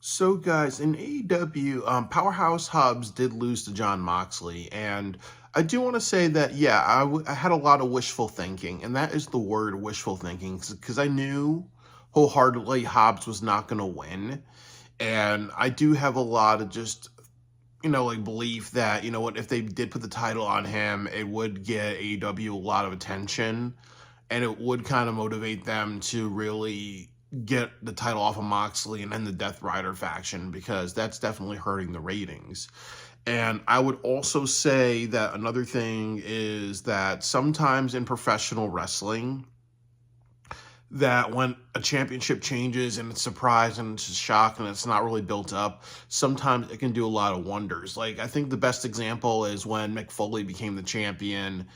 So, guys, in AEW, Powerhouse Hobbs did lose to John Moxley, and I do want to say that, yeah, I had a lot of wishful thinking, and that is the word wishful thinking, because I knew wholeheartedly Hobbs was not going to win, and I do have a lot of just, like belief that, what, if they did put the title on him, it would get AEW a lot of attention, and it would kind of motivate them to really get the title off of Moxley and end the Death Rider faction, because that's definitely hurting the ratings. And I would also say that another thing is that sometimes in professional wrestling, that when a championship changes and it's a surprise and it's a shock and it's not really built up, sometimes it can do a lot of wonders. Like, I think the best example is when Mick Foley became the champion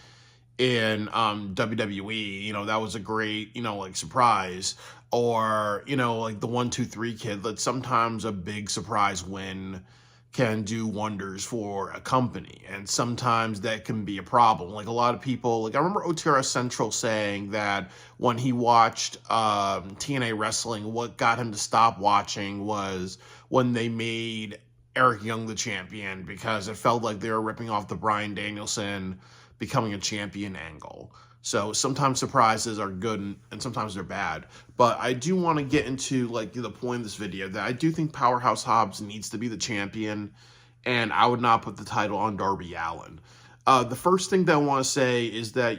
in WWE. That was a great, like, surprise. Or, like the 1 2 3 kid, that sometimes a big surprise win can do wonders for a company, and sometimes that can be a problem. Like, a lot of people, like, I remember OTR Central saying that when he watched TNA wrestling, what got him to stop watching was when they made Eric Young the champion, because it felt like they were ripping off the Bryan Danielson becoming a champion angle. So sometimes surprises are good and sometimes they're bad. But I do want to get into, like, the point of this video, that I do think Powerhouse Hobbs needs to be the champion, and I would not put the title on Darby Allin. The first thing that I want to say is that,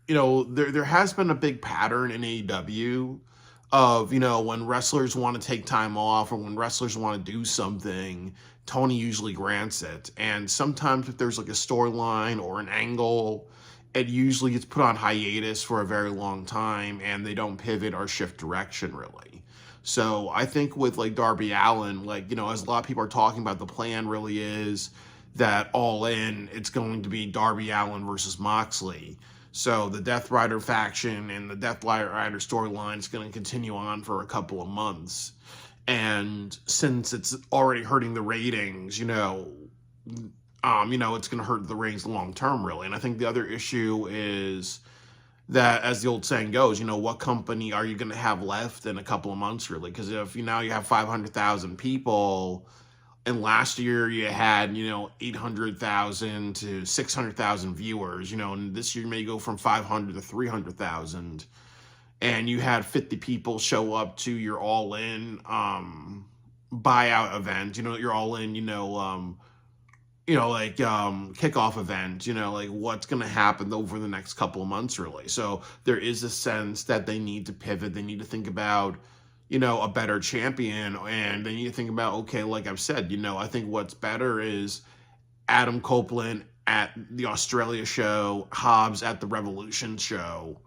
there has been a big pattern in AEW of, when wrestlers want to take time off or when wrestlers want to do something, Tony usually grants it. And sometimes if there's like a storyline or an angle, it usually gets put on hiatus for a very long time and they don't pivot or shift direction really. So I think with like Darby Allin, like, as a lot of people are talking about, the plan really is that All In, it's going to be Darby Allin versus Moxley. So the Death Rider faction and the Death Rider storyline is going to continue on for a couple of months. And since it's already hurting the ratings, it's going to hurt the ratings long term, really. And I think the other issue is that, as the old saying goes, what company are you going to have left in a couple of months, really? Because if now you have 500,000 people, and last year you had, 800,000 to 600,000 viewers, and this year you may go from 500 to 300,000, and you had 50 people show up to your All In buyout event, your All In, kickoff event, like, what's going to happen over the next couple of months, really. So there is a sense that they need to pivot. They need to think about, a better champion, and they need to think about, okay, like I've said, I think what's better is Adam Copeland at the Australia show, Hobbs at the Revolution show,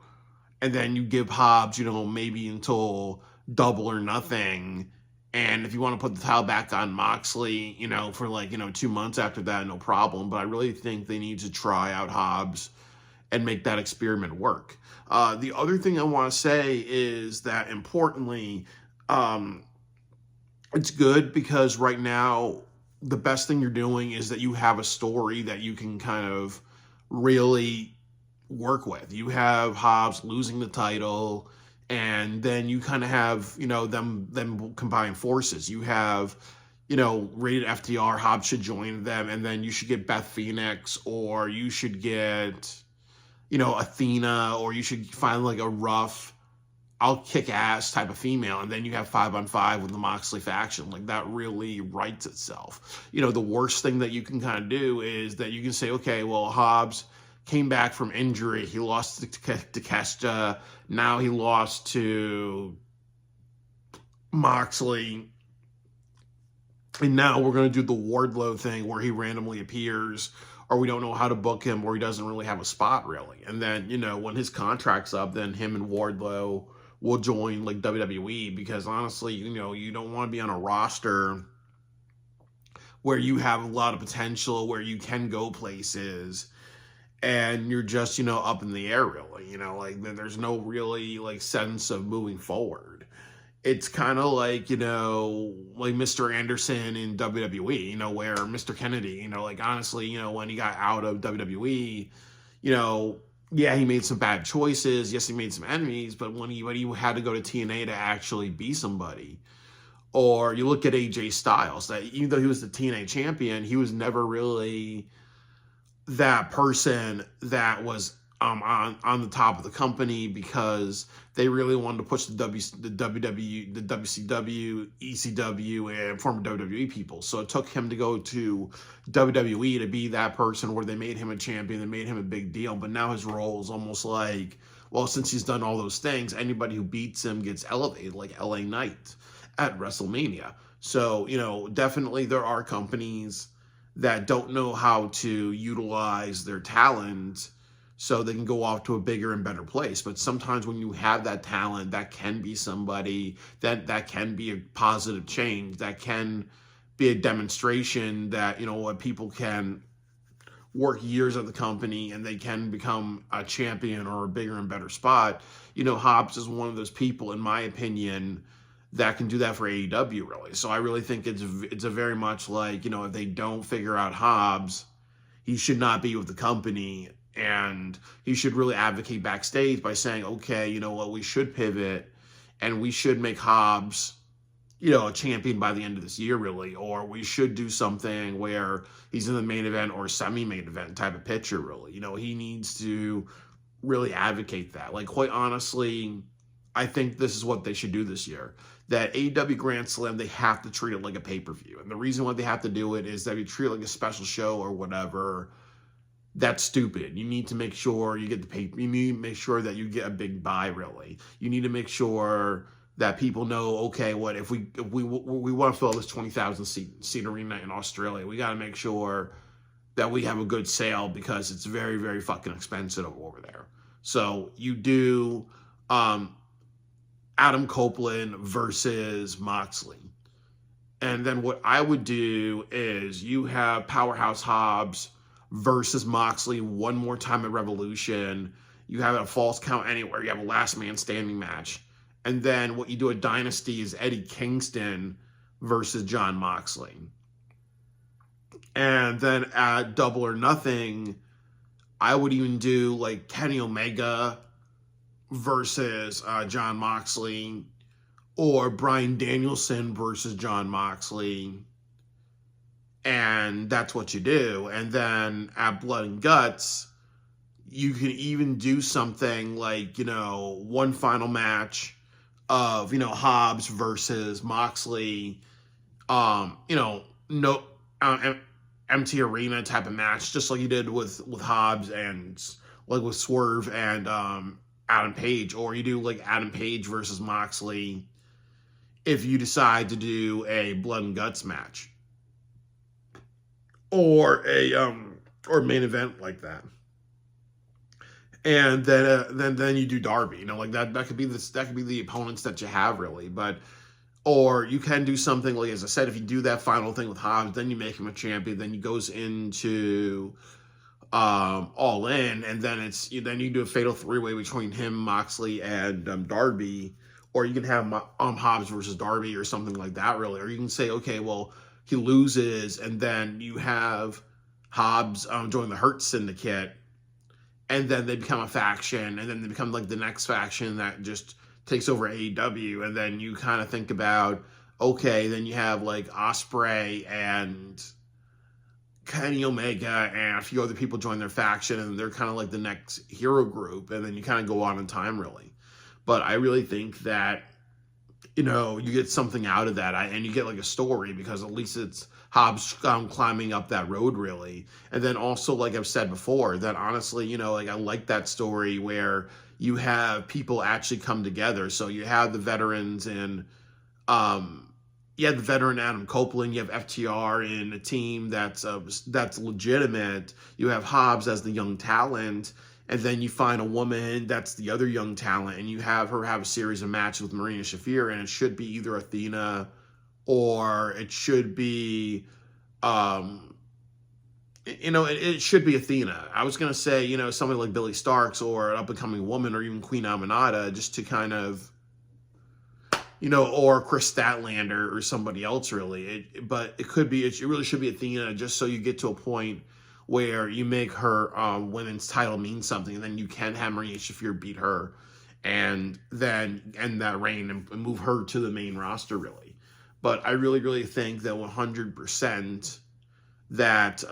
and then you give Hobbs, maybe until Double or Nothing. And if you want to put the title back on Moxley, for 2 months after that, no problem. But I really think they need to try out Hobbs and make that experiment work. The other thing I want to say is that, importantly, it's good because right now the best thing you're doing is that you have a story that you can kind of really work with. You have Hobbs losing the title, and then you kind of have, them combine forces. You have, rated FTR, Hobbs should join them, and then you should get Beth Phoenix, or you should get, Athena, or you should find like a rough, I'll kick ass type of female, and then you have 5-on-5 with the Moxley faction. Like, that really writes itself. The worst thing that you can kind of do is that you can say, okay, well, Hobbs came back from injury. He lost to Kesta. Now he lost to Moxley. And now we're going to do the Wardlow thing where he randomly appears, or we don't know how to book him, or he doesn't really have a spot, really. And then, when his contract's up, then him and Wardlow will join, like, WWE, because honestly, you don't want to be on a roster where you have a lot of potential, where you can go places, and you're just, up in the air, really. Like, there's no really, like, sense of moving forward. It's kind of like, like Mr. Anderson in WWE, where Mr. Kennedy, like, honestly, when he got out of WWE, yeah, he made some bad choices. Yes, he made some enemies, but when he had to go to TNA to actually be somebody, Or you look at AJ Styles, that even though he was the TNA champion, he was never really that person that was on the top of the company, because they really wanted to push the WW, the WCW, ECW, and former WWE people. So it took him to go to WWE to be that person, where they made him a champion, they made him a big deal. But now his role is almost like, well, since he's done all those things, anybody who beats him gets elevated, like LA Knight at WrestleMania. So, definitely there are companies that don't know how to utilize their talent so they can go off to a bigger and better place. But sometimes when you have that talent, that can be somebody that can be a positive change, that can be a demonstration that, what people can work years at the company and they can become a champion or a bigger and better spot. Hobbs is one of those people, in my opinion, that can do that for AEW, really. So I really think it's a very much like, if they don't figure out Hobbs, he should not be with the company, and he should really advocate backstage by saying, okay, you know what, we should pivot and we should make Hobbs, a champion by the end of this year, really, or we should do something where he's in the main event or semi-main event type of picture, really. He needs to really advocate that. Like, quite honestly, I think this is what they should do this year. That AEW Grand Slam, they have to treat it like a pay-per-view. And the reason why they have to do it is that if you treat it like a special show or whatever, that's stupid. You need to make sure you get the pay. You need to make sure that you get a big buy, really. You need to make sure that people know, okay, what if we want to fill this 20,000 seat arena in Australia, we got to make sure that we have a good sale, because it's very, very fucking expensive over there. So you do Adam Copeland versus Moxley. And then what I would do is you have Powerhouse Hobbs versus Moxley one more time at Revolution. You have a false count anywhere. You have a last man standing match. And then what you do at Dynasty is Eddie Kingston versus Jon Moxley. And then at Double or Nothing, I would even do like Kenny Omega versus Jon Moxley, or Bryan Danielson versus Jon Moxley. And that's what you do. And then at Blood and Guts, you can even do something like, one final match of, Hobbs versus Moxley, empty arena type of match, just like you did with Hobbs and like with Swerve and Adam Page. Or you do like Adam Page versus Moxley if you decide to do a Blood and Guts match, or a or main event like that. And then you do Darby, like that could be the opponents that you have, really. But or you can do something like, as I said, if you do that final thing with Hobbs, then you make him a champion, then he goes into Allin, and then then you do a fatal 3-way between him, Moxley, and Darby. Or you can have Hobbs versus Darby or something like that, really. Or you can say, okay, well, he loses, and then you have Hobbs join the Hurt Syndicate, and then they become a faction, and then they become like the next faction that just takes over AEW. And then you kind of think about, okay, then you have like Ospreay and Kenny Omega and a few other people join their faction, and they're kind of like the next hero group, and then you kind of go on in time, really. But I really think that, you get something out of that, and you get like a story, because at least it's Hobbs climbing up that road, really. And then also, like I've said before, that honestly, like I like that story where you have people actually come together. So you have the veterans and you have the veteran Adam Copeland, you have FTR in a team that's legitimate. You have Hobbs as the young talent. And then you find a woman that's the other young talent, and you have her have a series of matches with Marina Shafir, and it should be either Athena or it should be, it should be Athena. I was going to say, somebody like Billy Starks or an up-and-coming woman, or even Queen Aminata, just to kind of, or Chris Statlander or somebody else, really. But it really should be Athena, just so you get to a point where you make her women's title mean something, and then you can have Marina Shafir beat her, and then end that reign and move her to the main roster, really. but I really, really think that 100% that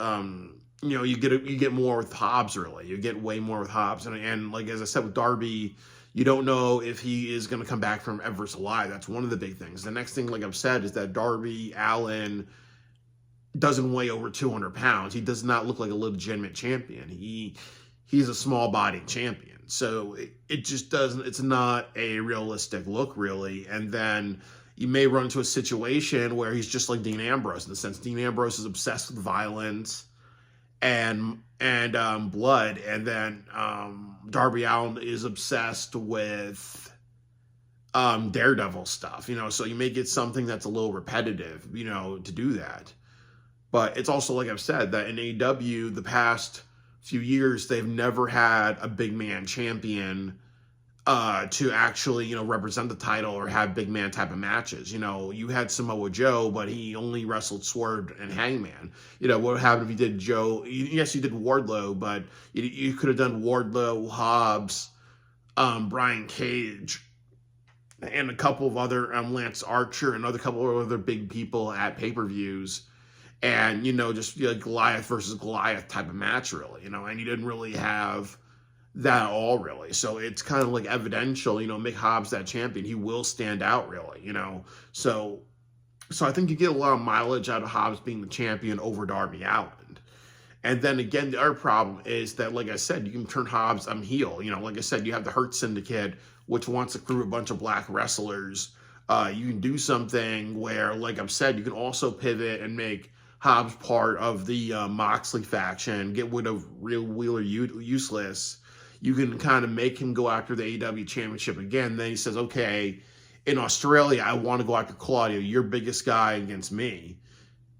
you get more with Hobbs. Really, you get way more with Hobbs, and like as I said with Darby, you don't know if he is going to come back from Everest alive. That's one of the big things. The next thing, like I've said, is that Darby Allin doesn't weigh over 200 pounds. He does not look like a legitimate champion. He's a small body champion. So it just doesn't, it's not a realistic look, really. And then you may run into a situation where he's just like Dean Ambrose, in the sense Dean Ambrose is obsessed with violence and blood, and then Darby Allin is obsessed with Daredevil stuff, so you may get something that's a little repetitive, to do that. But it's also, like I've said, that in AEW, the past few years, they've never had a big man champion to actually, represent the title or have big man type of matches. You had Samoa Joe, but he only wrestled Swerve and Hangman. What would happen if you did Joe? Yes, you did Wardlow, but you could have done Wardlow, Hobbs, Brian Cage, and a couple of other, Lance Archer, and a couple of other big people at pay-per-views. And, just Goliath versus Goliath type of match, really, and you didn't really have that at all, really. So it's kind of like evidential, make Hobbs that champion. He will stand out, really, So I think you get a lot of mileage out of Hobbs being the champion over Darby Allin. And then again, the other problem is that, like I said, you can turn Hobbs heel. Like I said, you have the Hurt Syndicate, which wants to crew a bunch of black wrestlers. You can do something where, like I've said, you can also pivot and make Hobbs part of the Moxley faction, get rid of Real Wheeler Useless. You can kind of make him go after the AEW championship again. Then he says, okay, in Australia, I want to go after Claudio, your biggest guy, against me.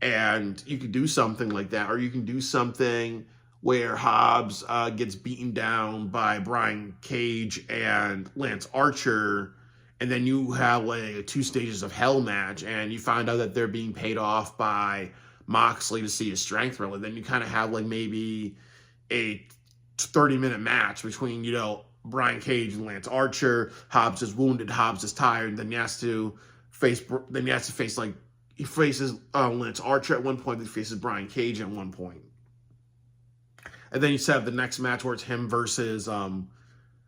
And you could do something like that. Or you can do something where Hobbs gets beaten down by Brian Cage and Lance Archer, and then you have like a 2 stages of hell match, and you find out that they're being paid off by Moxley to see his strength, really. Then you kind of have like maybe a 30-minute match between, Brian Cage and Lance Archer. Hobbs is wounded, Hobbs is tired, and then he has to face like, he faces Lance Archer at one point, he faces Brian Cage at one point. And then you have the next match where it's him versus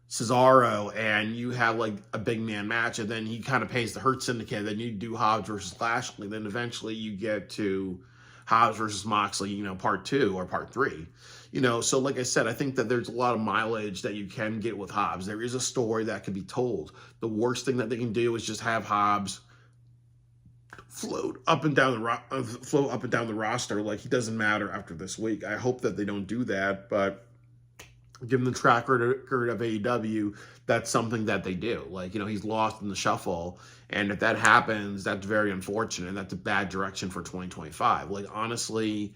Cesaro, and you have like a big man match, and then he kind of pays the Hurt Syndicate. Then you do Hobbs versus Lashley. Then eventually you get to Hobbs versus Moxley, part 2 or part 3. So like I said, I think that there's a lot of mileage that you can get with Hobbs. There is a story that can be told. The worst thing that they can do is just have Hobbs float up and down the roster like he doesn't matter after this week. I hope that they don't do that, but given the track record of AEW, that's something that they do. Like, he's lost in the shuffle, and if that happens, that's very unfortunate, and that's a bad direction for 2025. Like, honestly,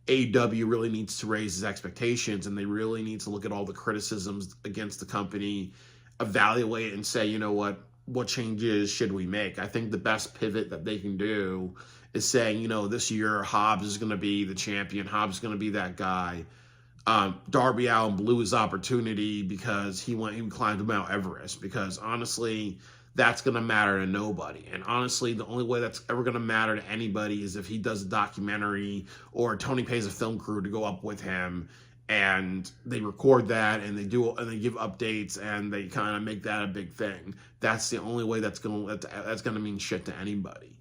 AEW really needs to raise his expectations, and they really need to look at all the criticisms against the company, evaluate and say, what changes should we make? I think the best pivot that they can do is saying, this year Hobbs is going to be the champion. Hobbs is going to be that guy. Darby Allin blew his opportunity because he climbed to Mount Everest, because honestly, that's going to matter to nobody. And honestly, the only way that's ever going to matter to anybody is if he does a documentary, or Tony pays a film crew to go up with him, and they record that, and they give updates, and they kind of make that a big thing. That's the only way that's going to mean shit to anybody.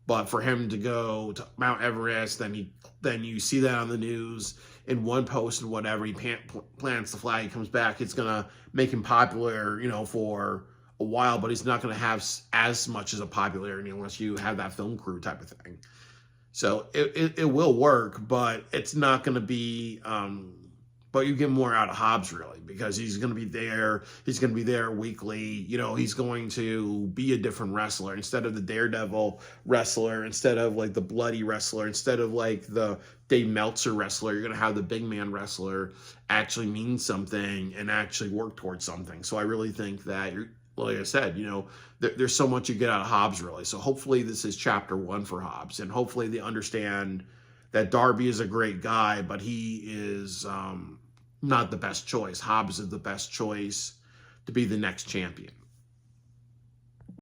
But for him to go to Mount Everest, then you see that on the news in one post and whatever, he plants the flag, he comes back, it's going to make him popular, for a while, but he's not going to have as much as a popularity unless you have that film crew type of thing. So it will work, but it's not going to be, but you get more out of Hobbs, really, because he's going to be there. He's going to be there weekly. He's going to be a different wrestler. Instead of the Daredevil wrestler, instead of like the bloody wrestler, instead of like the Dave Meltzer wrestler, you're going to have the big man wrestler actually mean something and actually work towards something. So I really think that, like I said, there's so much you get out of Hobbs, really. So hopefully this is chapter 1 for Hobbs, and hopefully they understand that Darby is a great guy, but he is not the best choice. Hobbs is the best choice to be the next champion.